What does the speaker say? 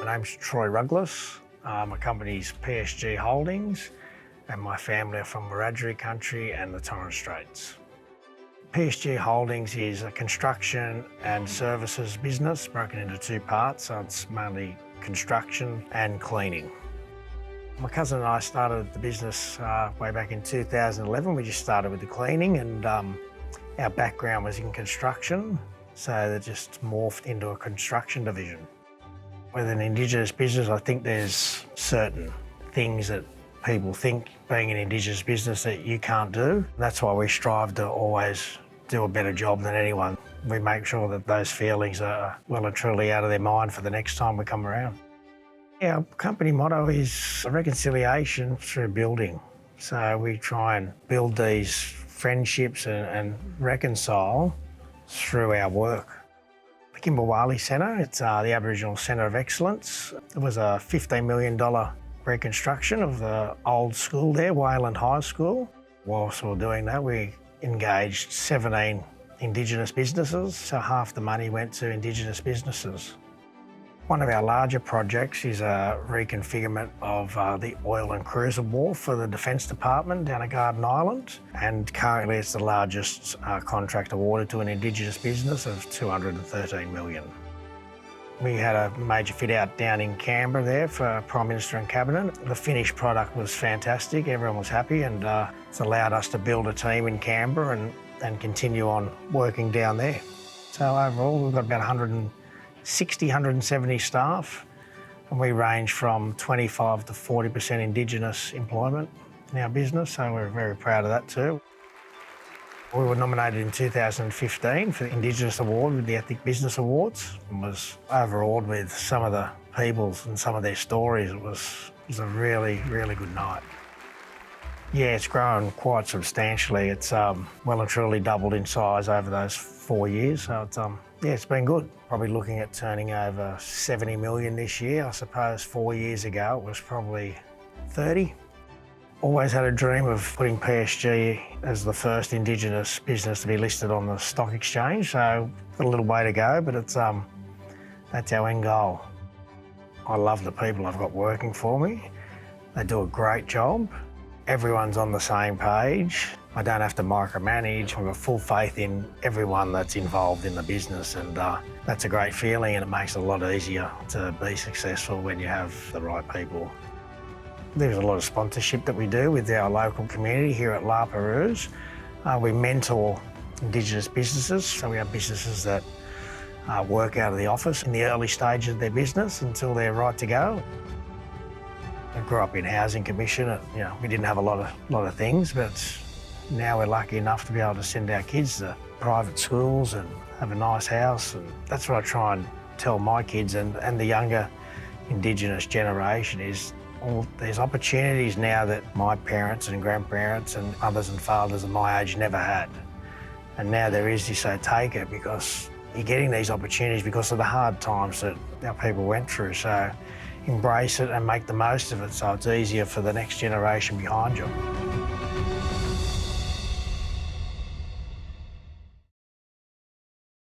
My name's Troy Rugless. My company's PSG Holdings, and my family are from Wiradjuri country and the Torres Straits. PSG Holdings is a construction and services business broken into two parts, so it's mainly construction and cleaning. My cousin and I started the business way back in 2011. We just started with the cleaning, and our background was in construction, so that just morphed into a construction division. With an Indigenous business, I think there's certain things that people think being an Indigenous business that you can't do. That's why we strive to always do a better job than anyone. We make sure that those feelings are well and truly out of their mind for the next time we come around. Our company motto is reconciliation through building. So we try and build these friendships and reconcile through our work. The Kimberwali Centre, it's the Aboriginal Centre of Excellence. It was a $15 million reconstruction of the old school there, Wayland High School. Whilst we were doing that, we engaged 17 Indigenous businesses, so half the money went to Indigenous businesses. One of our larger projects is a reconfigurement of the oil and cruiser wharf for the Defence Department down at Garden Island, and currently it's the largest contract awarded to an Indigenous business of $213 million. We had a major fit out down in Canberra there for Prime Minister and Cabinet. The finished product was fantastic, everyone was happy, and it's allowed us to build a team in Canberra and continue on working down there. So overall we've got about 170 staff, and we range from 25 to 40% Indigenous employment in our business, so we're very proud of that too. We were nominated in 2015 for the Indigenous Award with the Ethnic Business Awards, and was overawed with some of the peoples and some of their stories. It was a really, really good night. Yeah, it's grown quite substantially. It's well and truly doubled in size over those 4 years, so it's been good. Probably looking at turning over 70 million this year. I suppose 4 years ago it was probably 30. Always had a dream of putting PSG as the first Indigenous business to be listed on the stock exchange, so got a little way to go, but that's our end goal. I love the people I've got working for me. They do a great job. Everyone's on the same page. I don't have to micromanage. I've got full faith in everyone that's involved in the business, and that's a great feeling, and it makes it a lot easier to be successful when you have the right people. There's a lot of sponsorship that we do with our local community here at La Perouse. We mentor Indigenous businesses, so we have businesses that work out of the office in the early stages of their business until they're right to go. I grew up in Housing Commission, and we didn't have a lot of things, but now we're lucky enough to be able to send our kids to private schools and have a nice house, and that's what I try and tell my kids and the younger Indigenous generation is there's opportunities now that my parents and grandparents and mothers and fathers of my age never had. And now there is, so take it, because you're getting these opportunities because of the hard times that our people went through. So embrace it and make the most of it so it's easier for the next generation behind you.